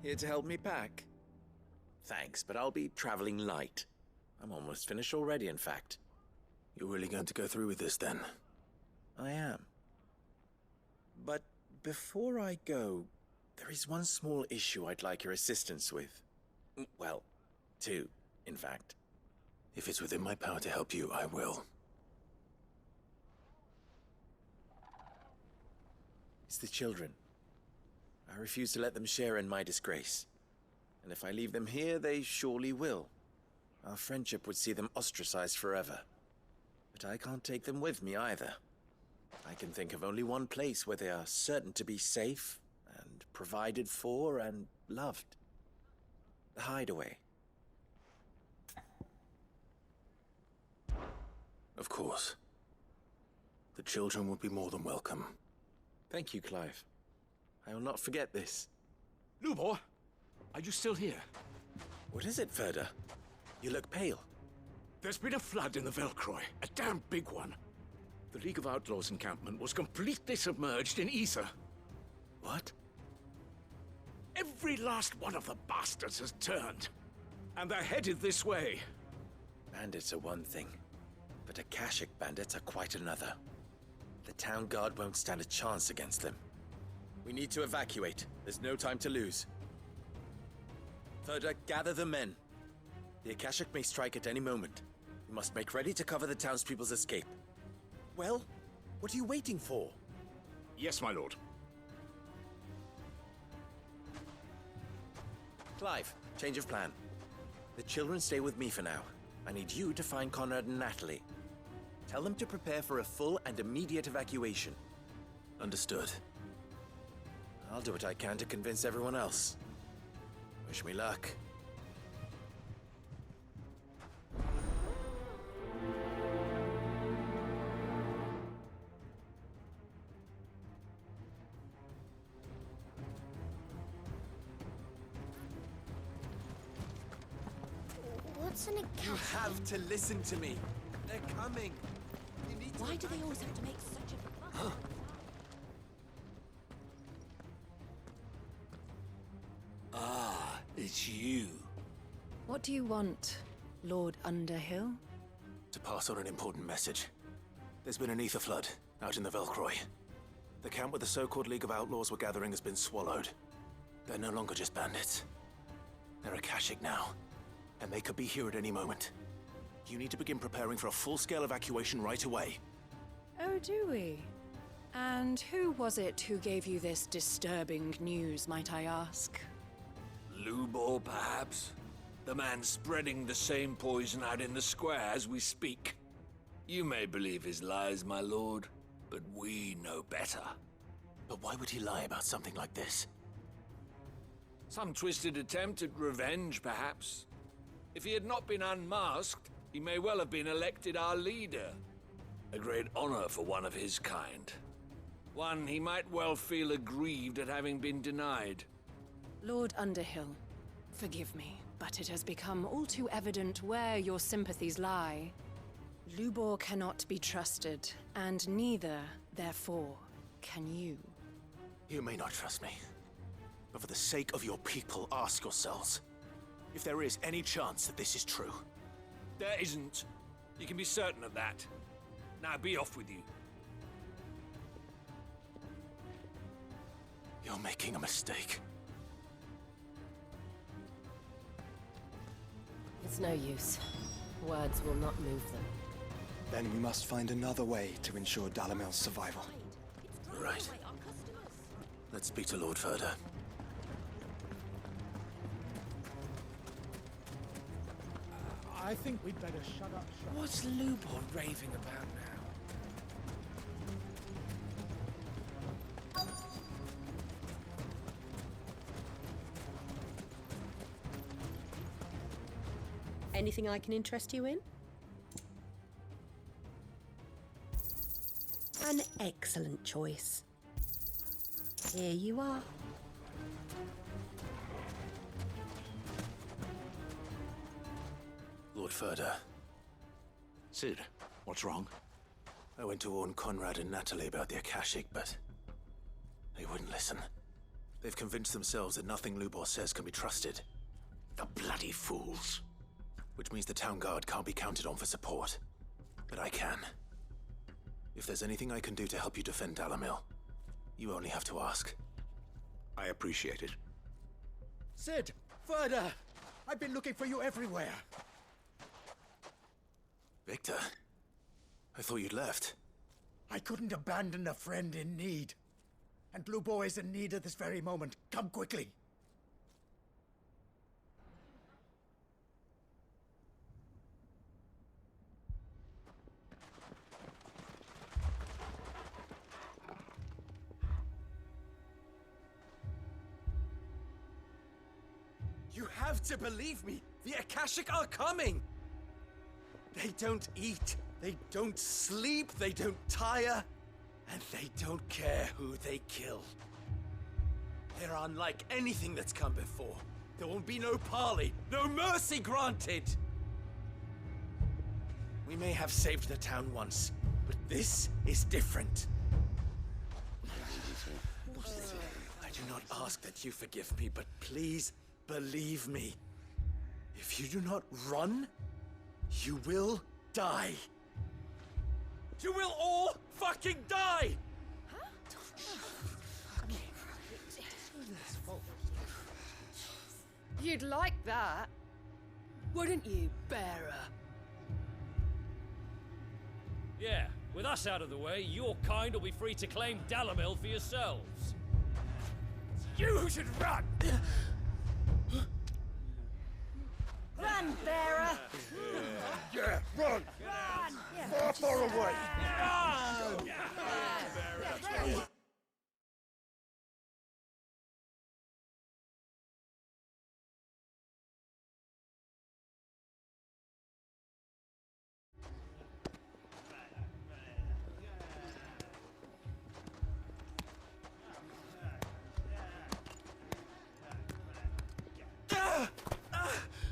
Here to help me pack? Thanks, but I'll be traveling light. I'm almost finished already, in fact. You're really going to go through with this, then? I am. But before I go, there is one small issue I'd like your assistance with. Well, two, in fact. If it's within my power to help you, I will. It's the children. I refuse to let them share in my disgrace. And if I leave them here, they surely will. Our friendship would see them ostracized forever. But I can't take them with me either. I can think of only one place where they are certain to be safe, and provided for, and loved. The Hideaway. Of course. The children would be more than welcome. Thank you, Clive. I will not forget this. Lubor, are you still here? What is it, Ferda? You look pale. There's been a flood in the Velcroy, a damn big one. The League of Outlaws encampment was completely submerged in ether. What? Every last one of the bastards has turned, and they're headed this way. Bandits are one thing, but Akashic bandits are quite another. The town guard won't stand a chance against them. We need to evacuate. There's no time to lose. Ferda, gather the men. The Akashic may strike at any moment. We must make ready to cover the townspeople's escape. Well, what are you waiting for? Yes, my lord. Clive, change of plan. The children stay with me for now. I need you to find Conrad and Natalie. Tell them to prepare for a full and immediate evacuation. Understood. I'll do what I can to convince everyone else. Wish me luck. What's an Akashic? You have to listen to me. They're coming. You need to... Why do they always have to make such a fuss? Ah, it's you. What do you want, Lord Underhill? To pass on an important message. There's been an ether flood out in the Velcroy. The camp where the so-called League of Outlaws were gathering has been swallowed. They're no longer just bandits. They're Akashic now, and they could be here at any moment. You need to begin preparing for a full-scale evacuation right away. Oh, do we? And who was it who gave you this disturbing news, might I ask? Lubor, perhaps? The man spreading the same poison out in the square as we speak. You may believe his lies, my lord, but we know better. But why would he lie about something like this? Some twisted attempt at revenge, perhaps. If he had not been unmasked, he may well have been elected our leader. A great honor for one of his kind. One he might well feel aggrieved at having been denied. Lord Underhill, forgive me, but it has become all too evident where your sympathies lie. Lubor cannot be trusted, and neither, therefore, can you. You may not trust me, but for the sake of your people, ask yourselves if there is any chance that this is true. There isn't. You can be certain of that. Now be off with you. You're making a mistake. It's no use. Words will not move them. Then we must find another way to ensure Dalamel's survival. Right. Let's speak to Lord Ferda. I think we'd better shut up shop. What's Lubor raving about now? Anything I can interest you in? An excellent choice. Here you are. Lord Ferda, Cid, what's wrong? I went to warn Conrad and Natalie about the Akashic, but they wouldn't listen. They've convinced themselves that nothing Lubor says can be trusted. The bloody fools. Which means the town guard can't be counted on for support. But I can. If there's anything I can do to help you defend Dalamil, you only have to ask. I appreciate it. Sid! Further! I've been looking for you everywhere. Victor? I thought you'd left. I couldn't abandon a friend in need. And Lubor is in need at this very moment. Come quickly. You have to believe me! The Akashic are coming! They don't eat, they don't sleep, they don't tire, and they don't care who they kill. They're unlike anything that's come before. There won't be no parley, no mercy granted! We may have saved the town once, but this is different. I do not ask that you forgive me, but please believe me. If you do not run, you will die. You will all fucking die! You'd like that, wouldn't you, bearer? Yeah, with us out of the way, your kind will be free to claim Dalamil for yourselves. You should run! Run, bearer! Yeah, run! Run! Far away!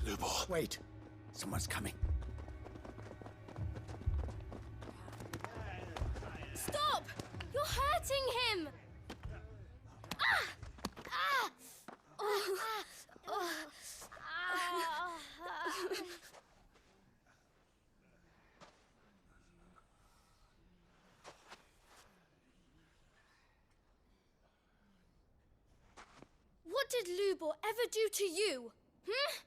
Lubor. Wait. Someone's coming. Stop! You're hurting him! Ah! Ah! Oh. Oh. What did Lubor ever do to you? Hmm?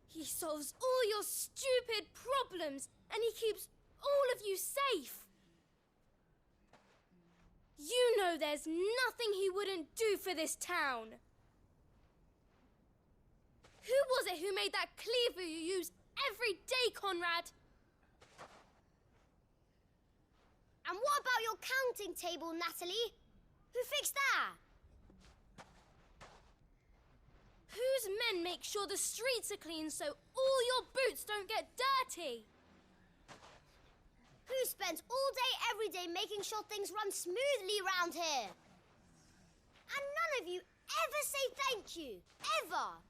He solves all your stupid problems, and he keeps all of you safe. You know there's nothing he wouldn't do for this town. Who was it who made that cleaver you use every day, Conrad? And what about your counting table, Natalie? Who fixed that? Whose men make sure the streets are clean so all your boots don't get dirty? Who spends all day, every day making sure things run smoothly round here? And none of you ever say thank you. Ever.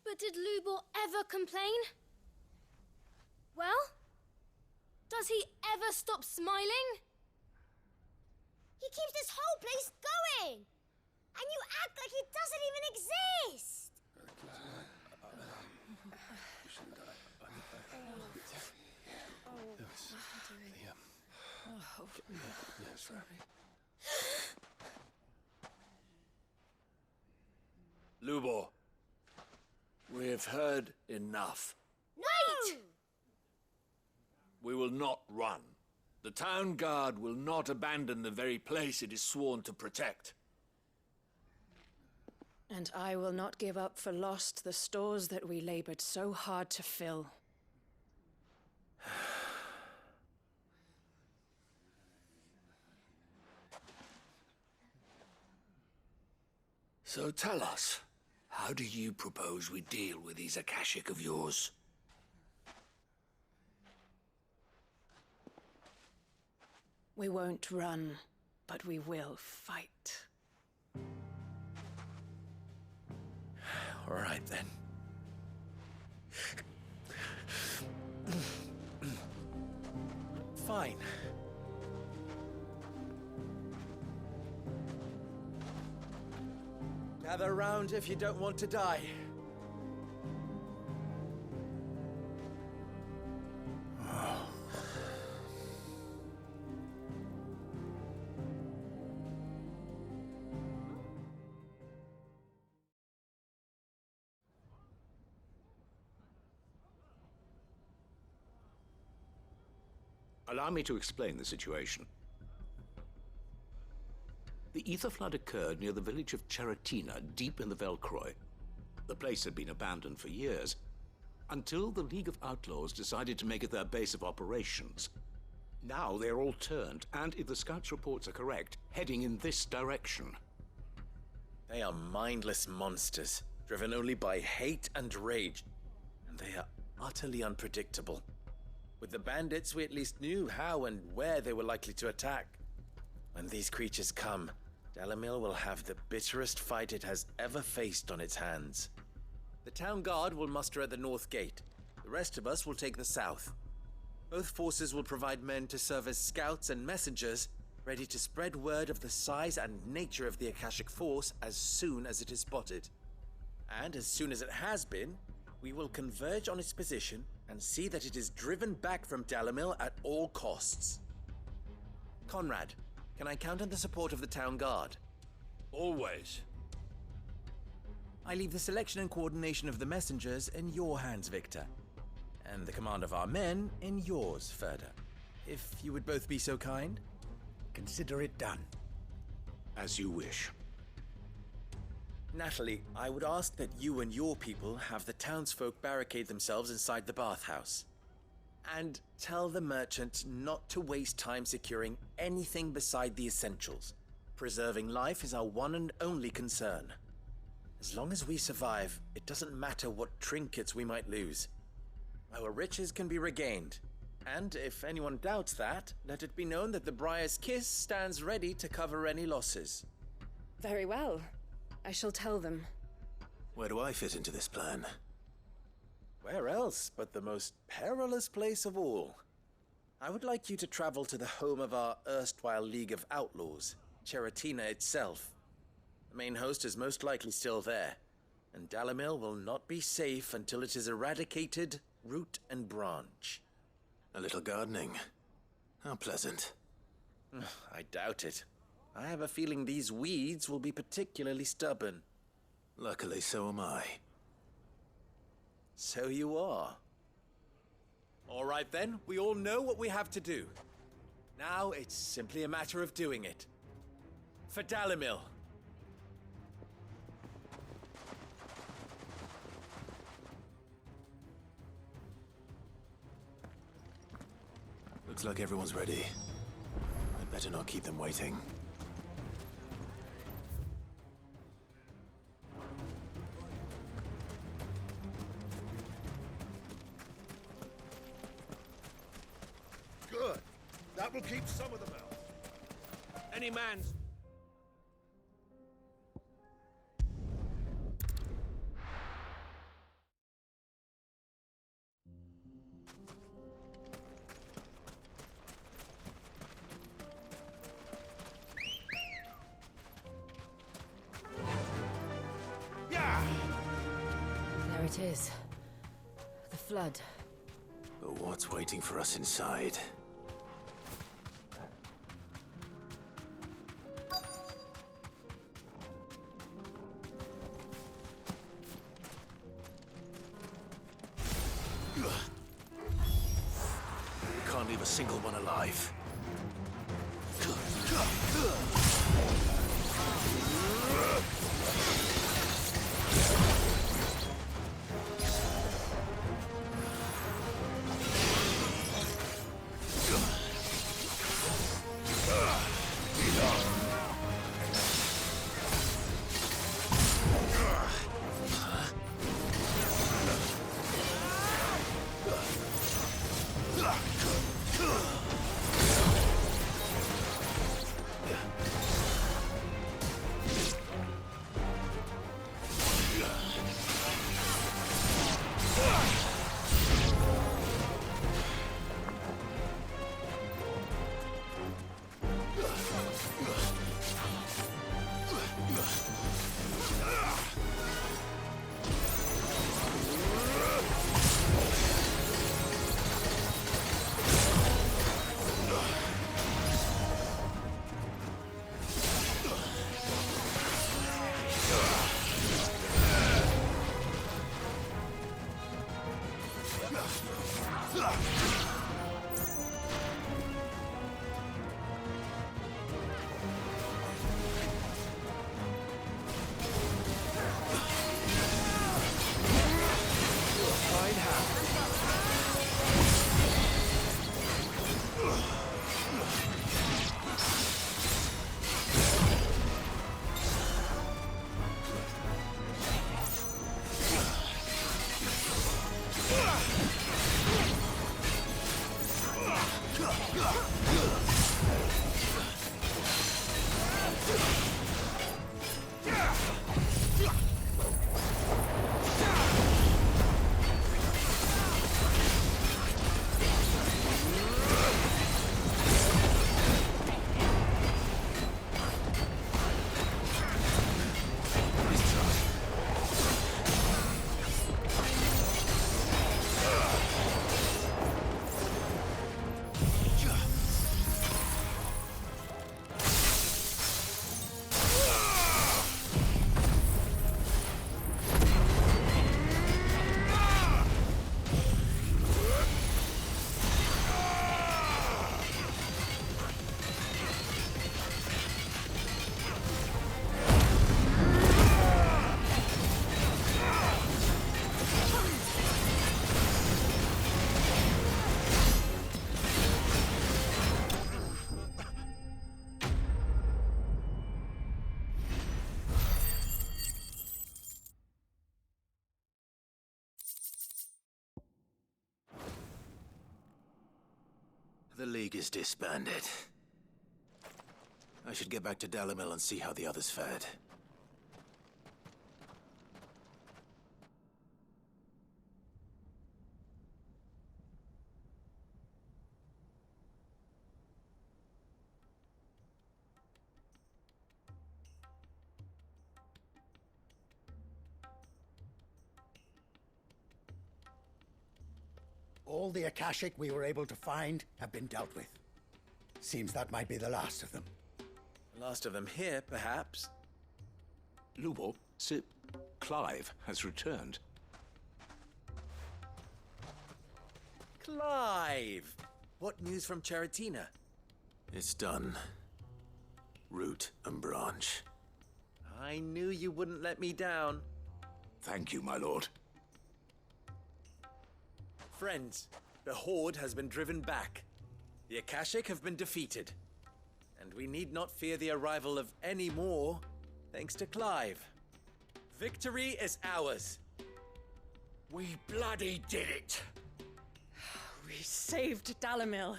But did Lubor ever complain? Well, does he ever stop smiling? He keeps this whole place going. And you act like it doesn't even exist! Lubor, we've heard enough. Wait! We will not run. The town guard will not abandon the very place it is sworn to protect. And I will not give up for lost the stores that we labored so hard to fill. So tell us, how do you propose we deal with these Akashic of yours? We won't run, but we will fight. All right, then. Fine. Gather round if you don't want to die. Allow me to explain the situation. The Ether Flood occurred near the village of Cheratina, deep in the Velcroy. The place had been abandoned for years, until the League of Outlaws decided to make it their base of operations. Now they're all turned, and if the Scouts' reports are correct, heading in this direction. They are mindless monsters, driven only by hate and rage, and they are utterly unpredictable. With the bandits, we at least knew how and where they were likely to attack. When these creatures come, Dalimil will have the bitterest fight it has ever faced on its hands. The town guard will muster at the north gate. The rest of us will take the south. Both forces will provide men to serve as scouts and messengers, ready to spread word of the size and nature of the Akashic Force as soon as it is spotted. And as soon as it has been, we will converge on its position and see that it is driven back from Dalimil at all costs. Conrad, can I count on the support of the town guard? Always. I leave the selection and coordination of the messengers in your hands, Victor. And the command of our men in yours, Ferda. If you would both be so kind. Consider it done. As you wish. Natalie, I would ask that you and your people have the townsfolk barricade themselves inside the bathhouse. And tell the merchant not to waste time securing anything beside the essentials. Preserving life is our one and only concern. As long as we survive, it doesn't matter what trinkets we might lose. Our riches can be regained. And if anyone doubts that, let it be known that the Briar's Kiss stands ready to cover any losses. Very well. I shall tell them. Where do I fit into this plan? Where else but the most perilous place of all? I would like you to travel to the home of our erstwhile League of Outlaws, Cheratina itself. The main host is most likely still there, and Dalimil will not be safe until it is eradicated, root and branch. A little gardening. How pleasant. I doubt it. I have a feeling these weeds will be particularly stubborn. Luckily, so am I. So you are. All right then, we all know what we have to do. Now it's simply a matter of doing it. For Dalimil. Looks like everyone's ready. I'd better not keep them waiting. Good. That will keep some of them out. Any man's... There it is. The flood. But what's waiting for us inside? We can't leave a single one alive. The League is disbanded. I should get back to Dalimil and see how the others fared. All the Akashic we were able to find have been dealt with. Seems that might be the last of them. Last of them here, perhaps. Lubor, Sir Clive has returned. Clive! What news from Charatina? It's done. Root and branch. I knew you wouldn't let me down. Thank you, my lord. Friends, the Horde has been driven back. The Akashic have been defeated. And we need not fear the arrival of any more, thanks to Clive. Victory is ours. We bloody did it! We saved Dalimil.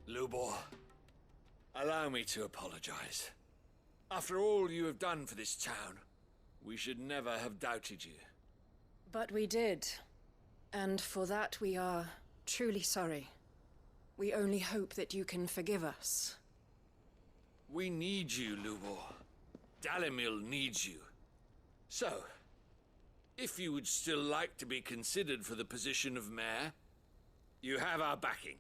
Lubor, allow me to apologize. After all you have done for this town, we should never have doubted you. But we did. And for that we are truly sorry. We only hope that you can forgive us. We need you, Lubor. Dalimil needs you. So, if you would still like to be considered for the position of mayor, you have our backing.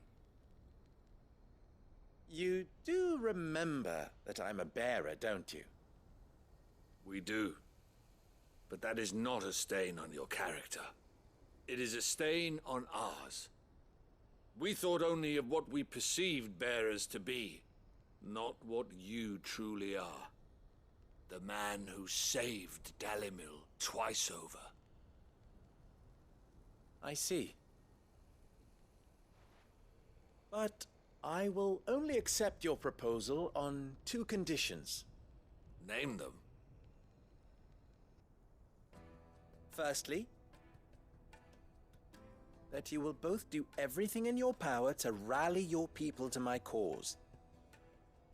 You do remember that I'm a bearer, don't you? We do. But that is not a stain on your character. It is a stain on ours. We thought only of what we perceived bearers to be, not what you truly are. The man who saved Dalimil twice over. I see. But I will only accept your proposal on 2 conditions. Name them. Firstly, that you will both do everything in your power to rally your people to my cause.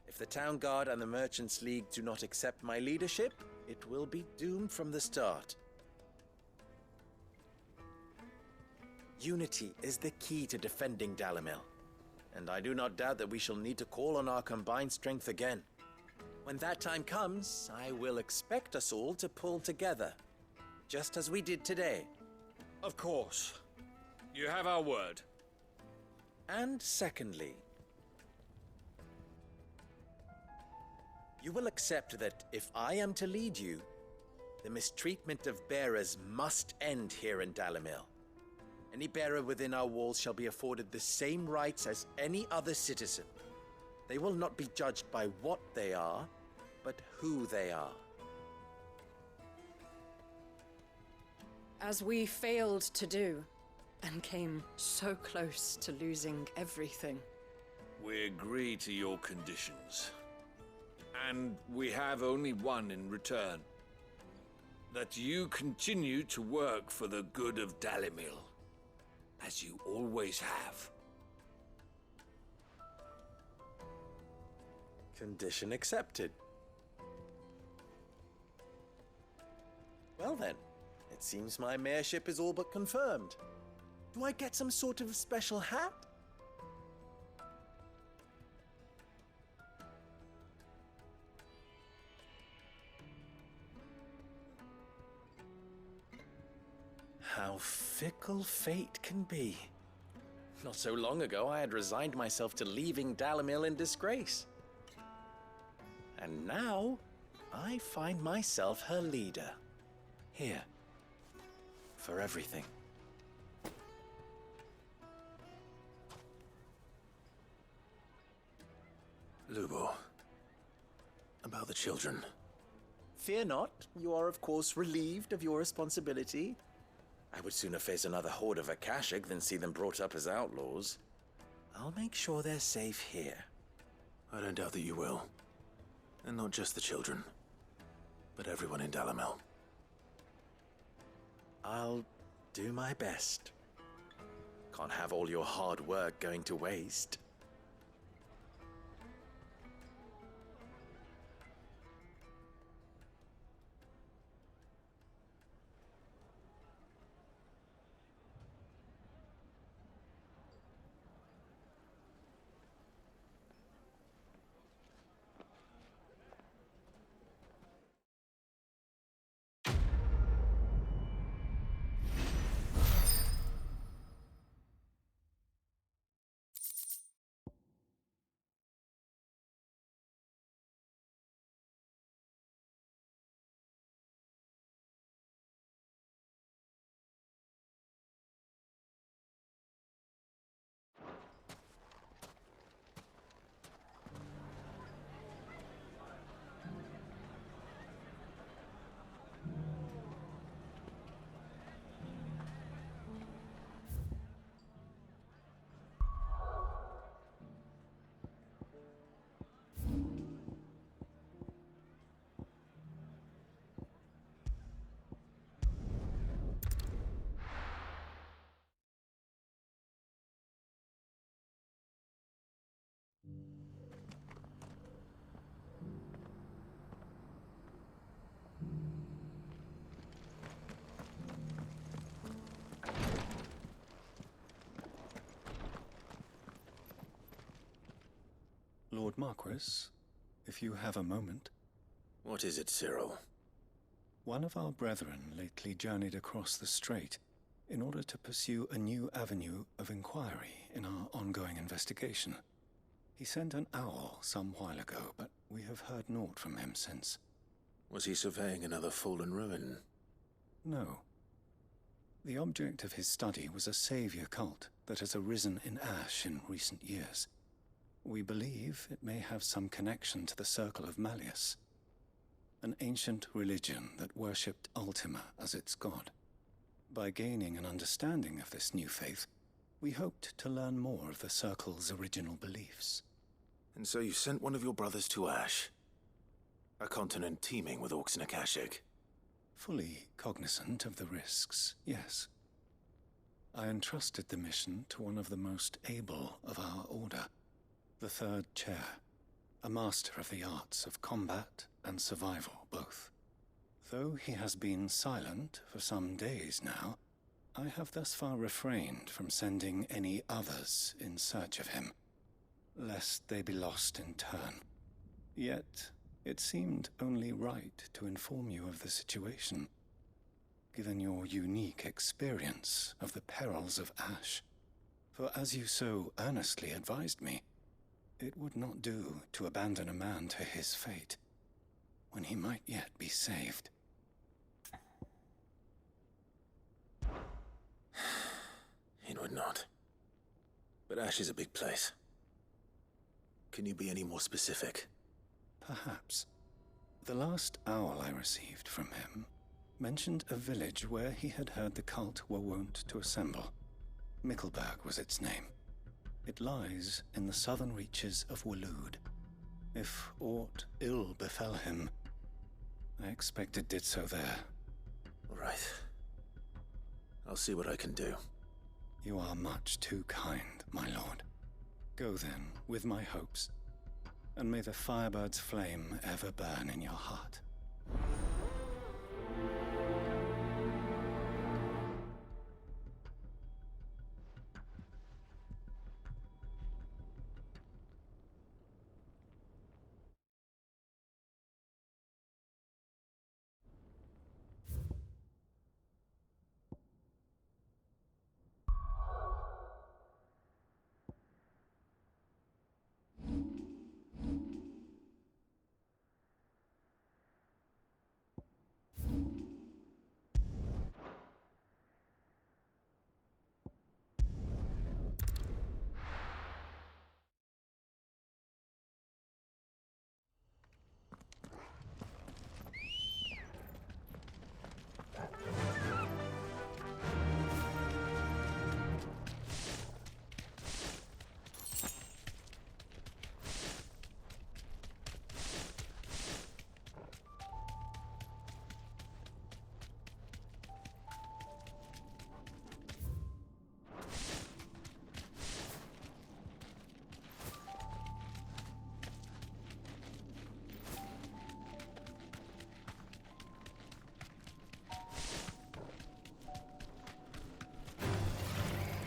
If the Town Guard and the Merchants League do not accept my leadership, it will be doomed from the start. Unity is the key to defending Dalimil, and I do not doubt that we shall need to call on our combined strength again. When that time comes, I will expect us all to pull together, just as we did today. Of course. You have our word. And secondly, you will accept that if I am to lead you, the mistreatment of bearers must end here in Dalimil. Any bearer within our walls shall be afforded the same rights as any other citizen. They will not be judged by what they are, but who they are. As we failed to do, and came so close to losing everything. We agree to your conditions. And we have only one in return. That you continue to work for the good of Dalimil. as you always have. Condition accepted. Well then, it seems my mayorship is all but confirmed. Do I get some sort of special hat? How fickle fate can be. Not so long ago, I had resigned myself to leaving Dalimil in disgrace. And now, I find myself her leader. Here. For everything. Lubor. About the children. Fear not, you are of course relieved of your responsibility. I would sooner face another horde of Akashic than see them brought up as outlaws. I'll make sure they're safe here. I don't doubt that you will. And not just the children, but everyone in Dalimil. I'll do my best. Can't have all your hard work going to waste. Lord Marquis, if you have a moment. What is it, Cyril? One of our brethren lately journeyed across the strait in order to pursue a new avenue of inquiry in our ongoing investigation. He sent an owl some while ago, but we have heard naught from him since. Was he surveying another fallen ruin? No. The object of his study was a savior cult that has arisen in Ash in recent years. We believe it may have some connection to the Circle of Malleus, an ancient religion that worshipped Ultima as its god. By gaining an understanding of this new faith, we hoped to learn more of the Circle's original beliefs. And so you sent one of your brothers to Ash, a continent teeming with Orcs and Akashic. Fully cognizant of the risks, yes. I entrusted the mission to one of the most able of our order, the Third Chair, a master of the arts of combat and survival both. Though he has been silent for some days now, I have thus far refrained from sending any others in search of him, lest they be lost in turn. Yet, it seemed only right to inform you of the situation, given your unique experience of the perils of Ash. For as you so earnestly advised me, it would not do to abandon a man to his fate, when he might yet be saved. It would not. But Ash is a big place. Can you be any more specific? Perhaps. The last owl I received from him mentioned a village where he had heard the cult were wont to assemble. Mickleburg was its name. It lies in the southern reaches of Waloed. If aught ill befell him, I expect it did so there. All right. I'll see what I can do. You are much too kind, my lord. Go then, with my hopes, and may the Firebird's flame ever burn in your heart.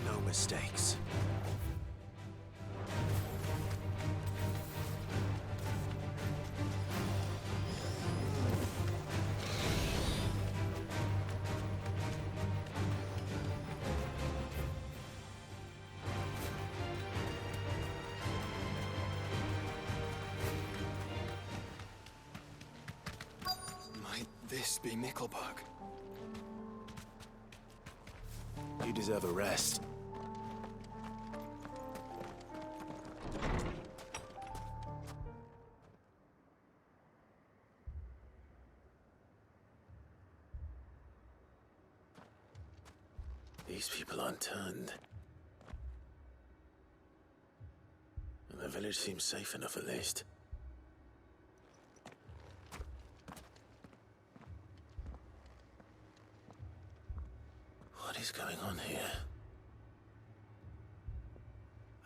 No mistakes. Might this be Nickelbug? You deserve a rest. These people aren't turned. And the village seems safe enough at least. What is going on here?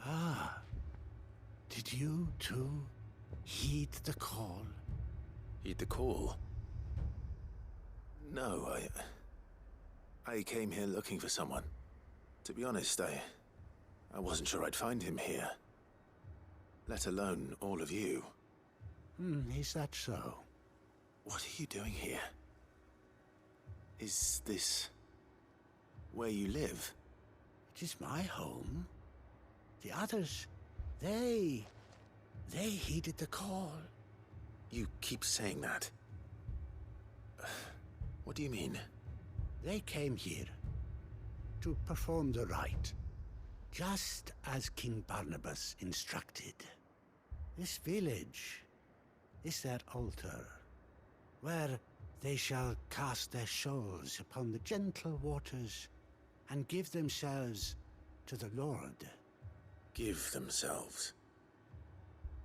Ah, did you too heed the call? Heed the call? No, I came here looking for someone. To be honest, I wasn't sure I'd find him here. Let alone all of you. Is that so? What are you doing here? Is this where you live? It is my home. The others, they heeded the call. You keep saying that. What do you mean? They came here to perform the rite, just as King Barnabas instructed. This village is their altar, where they shall cast their shoals upon the gentle waters and give themselves to the Lord. Give themselves?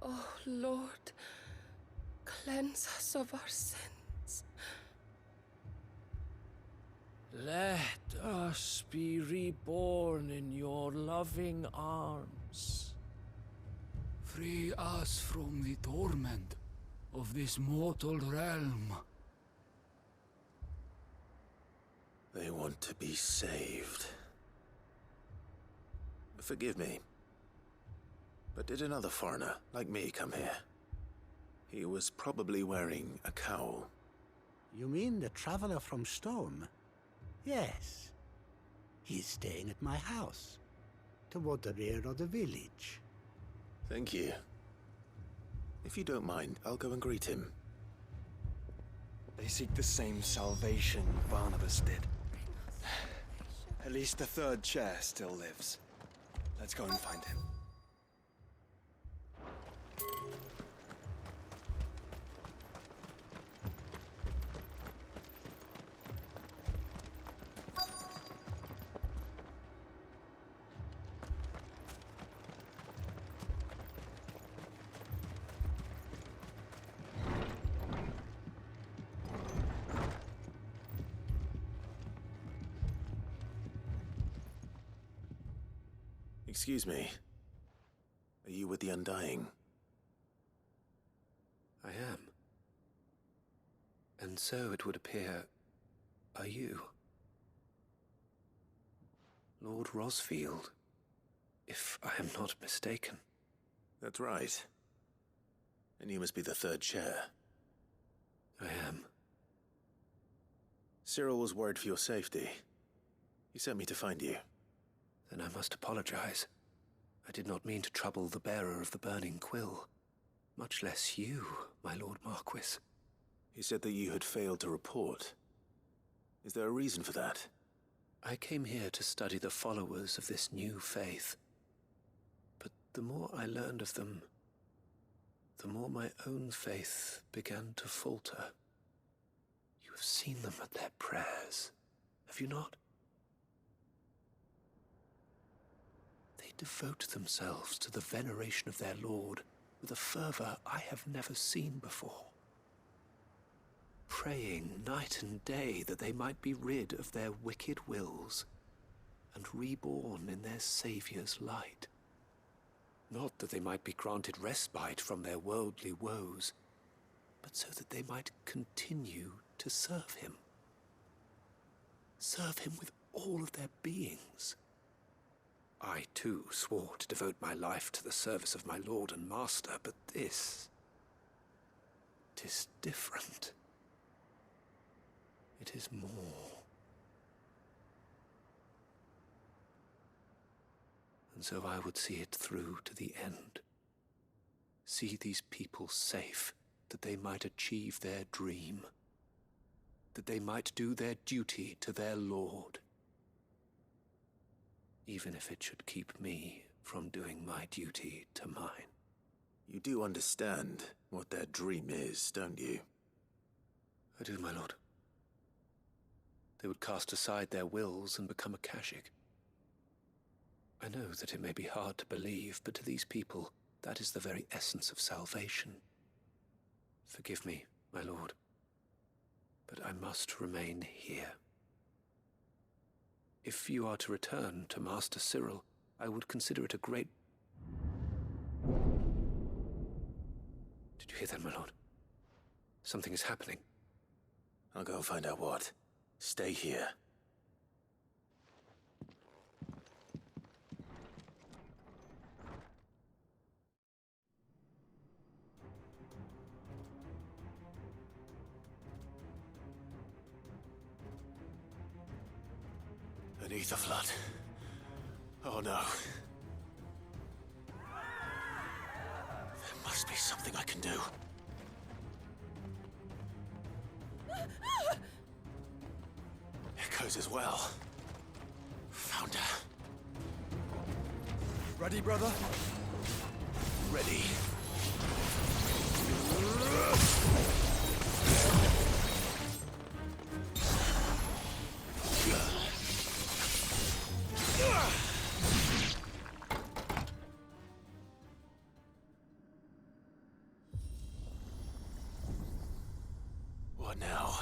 Oh, Lord, cleanse us of our sins. Let us be reborn in your loving arms. Free us from the torment of this mortal realm. They want to be saved. Forgive me, but did another foreigner like me come here? He was probably wearing a cowl. You mean the traveler from Stone? Yes. He's staying at my house, toward the rear of the village. Thank you. If you don't mind, I'll go and greet him. They seek the same salvation Barnabas did. At least the third chair still lives. Let's go and find him. Excuse me. Are you with the Undying? I am. And so it would appear, are you? Lord Rosfield, if I am not mistaken. That's right. And you must be the third chair. I am. Cyril was worried for your safety. He sent me to find you. Then I must apologize. I did not mean to trouble the bearer of the burning quill. Much less you, my Lord Marquis. He said that you had failed to report. Is there a reason for that? I came here to study the followers of this new faith. But the more I learned of them, the more my own faith began to falter. You have seen them at their prayers, have you not? They devote themselves to the veneration of their Lord with a fervor I have never seen before. Praying night and day that they might be rid of their wicked wills and reborn in their Saviour's light. Not that they might be granted respite from their worldly woes, but so that they might continue to serve him. Serve him with all of their beings. I, too, swore to devote my life to the service of my Lord and Master, but this... 'tis different. It is more. And so I would see it through to the end. See these people safe, that they might achieve their dream. That they might do their duty to their Lord. Even if it should keep me from doing my duty to mine. You do understand what their dream is, don't you? I do, my lord. They would cast aside their wills and become Akashic. I know that it may be hard to believe, but to these people, that is the very essence of salvation. Forgive me, my lord, but I must remain here. If you are to return to Master Cyril, I would consider it a great... Did you hear that, my lord? Something is happening. I'll go and find out what. Stay here. An ether flood. Oh no. There must be something I can do. Echoes as well. Found her. Ready, brother? Ready. What now?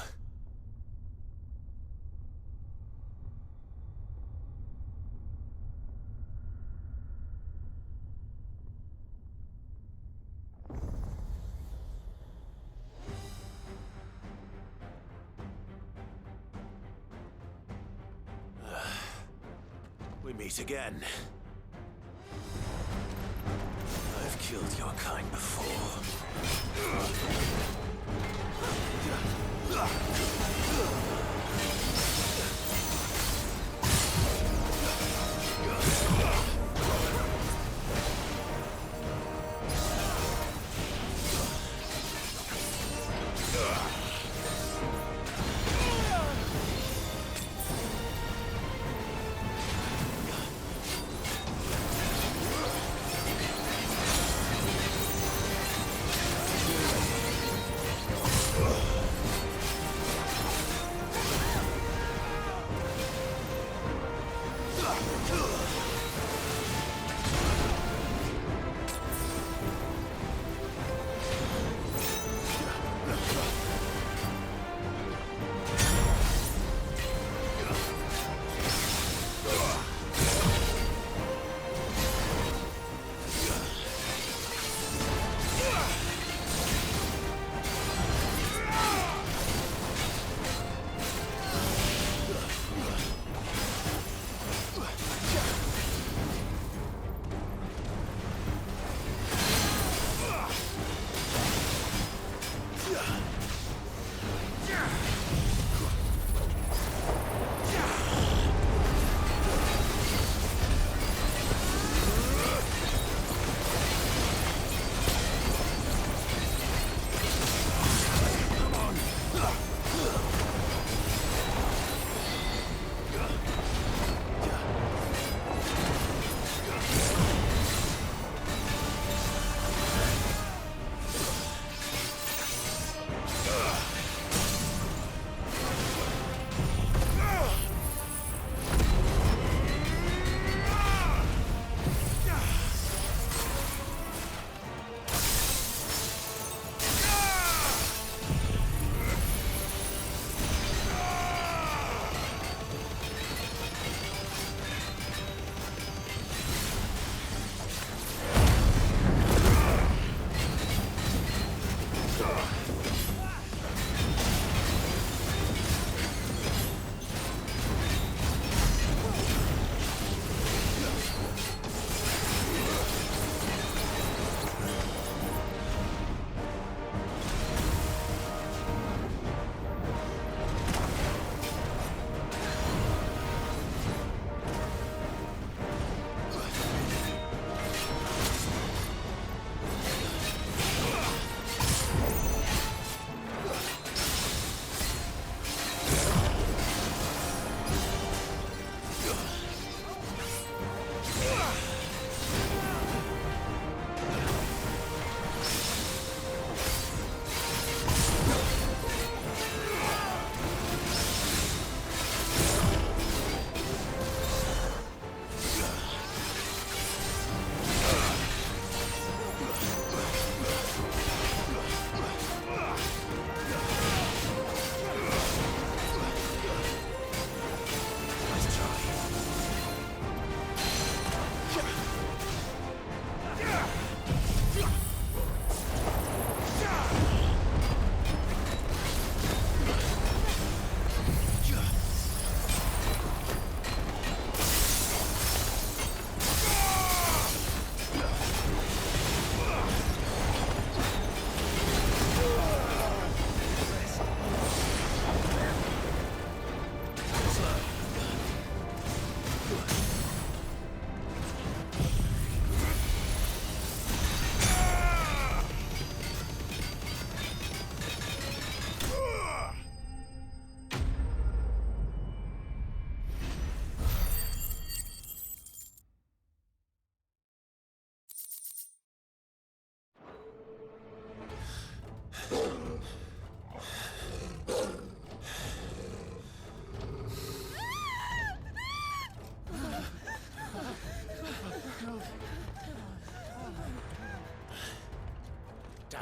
We meet again. I've killed your kind before.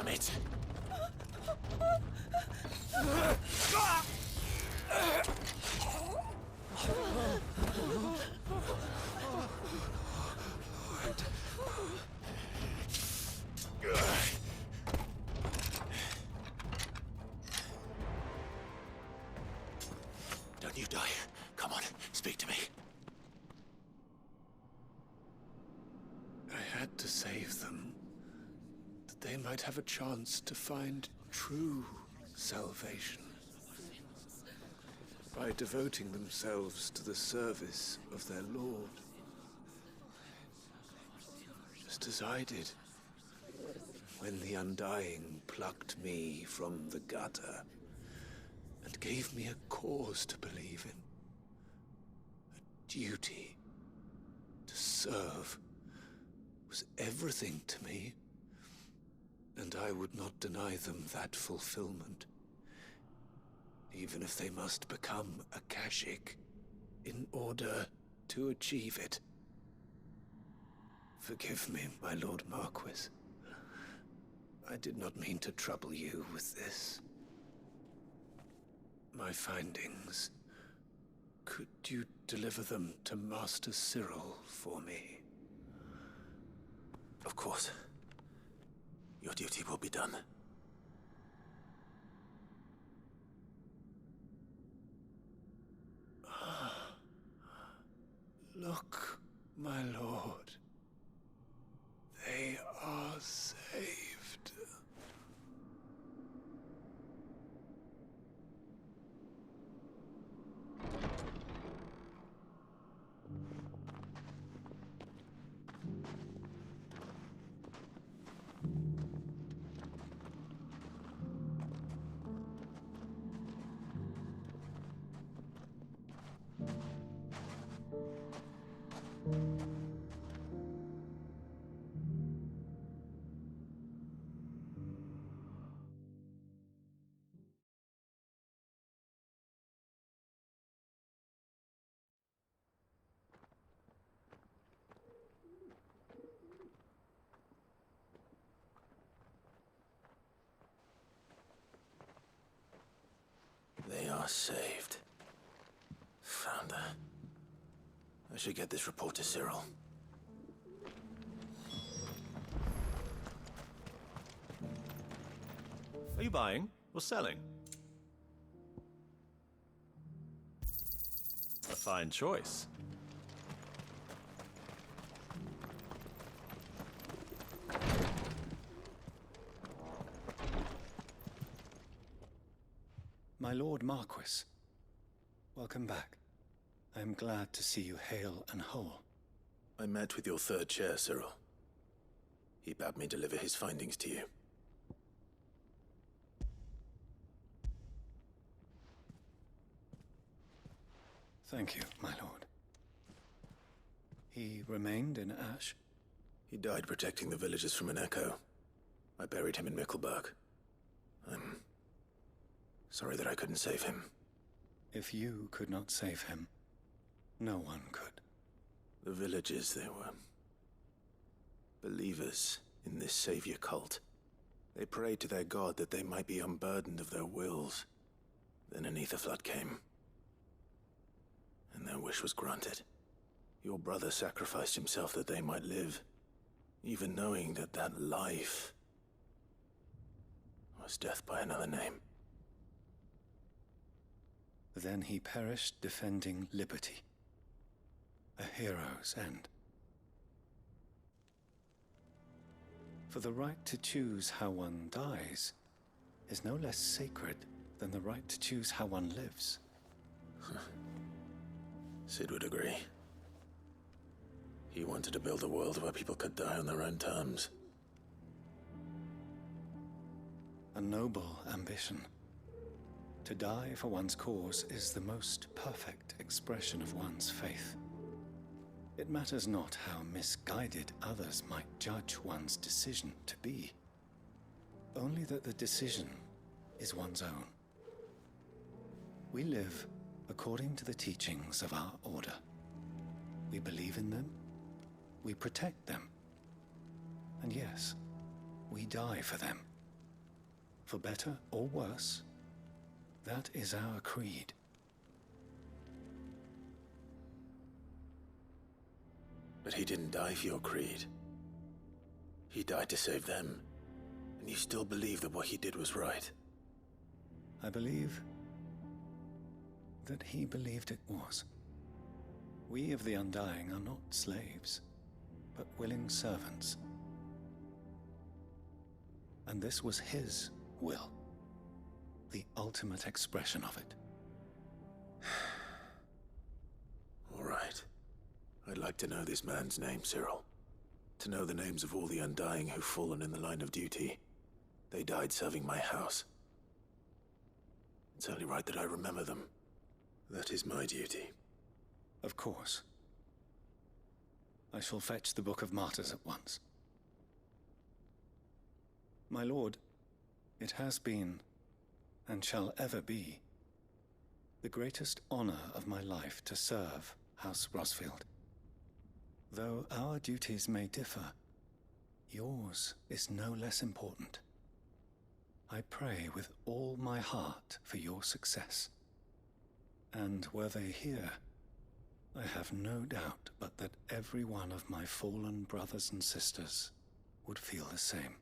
Damn it! Don't you die. Come on, speak to me. I had to save them, that they might have a chance to find true salvation. By devoting themselves to the service of their Lord. Just as I did, when the Undying plucked me from the gutter and gave me a cause to believe in. A duty to serve was everything to me, and I would not deny them that fulfillment, even if they must become a Kashyyyk in order to achieve it. Forgive me, my Lord Marquis. I did not mean to trouble you with this. My findings. Could you deliver them to Master Cyril for me? Of course. Your duty will be done. Look, my lord. They are saved. They are saved. Founder. I should get this report to Cyril. Are you buying or selling? A fine choice. My Lord Marquis, welcome back. I am glad to see you hale and whole. I met with your third chair, Cyril. He bade me deliver his findings to you. Thank you, my lord. He remained in Ash? He died protecting the villagers from an echo. I buried him in Mickelberg. I'm sorry that I couldn't save him. If you could not save him, no one could. The villagers, they were believers in this savior cult. They prayed to their god that they might be unburdened of their wills. Then an ether flood came, and their wish was granted. Your brother sacrificed himself that they might live, even knowing that that life was death by another name. Then he perished defending liberty. A hero's end. For the right to choose how one dies is no less sacred than the right to choose how one lives. Sid would agree. He wanted to build a world where people could die on their own terms. A noble ambition. To die for one's cause is the most perfect expression of one's faith. It matters not how misguided others might judge one's decision to be. Only that the decision is one's own. We live according to the teachings of our order. We believe in them, we protect them, and yes, we die for them. For better or worse, that is our creed. But he didn't die for your creed. He died to save them. And you still believe that what he did was right? I believe that he believed it was. We of the Undying are not slaves, but willing servants. And this was his will, the ultimate expression of it. All right. I'd like to know this man's name, Cyril. To know the names of all the Undying who've fallen in the line of duty. They died serving my house. It's only right that I remember them. That is my duty. Of course. I shall fetch the Book of Martyrs at once. My lord, it has been, and shall ever be, the greatest honor of my life to serve House Rosfield. Though our duties may differ, yours is no less important. I pray with all my heart for your success. And were they here, I have no doubt but that every one of my fallen brothers and sisters would feel the same.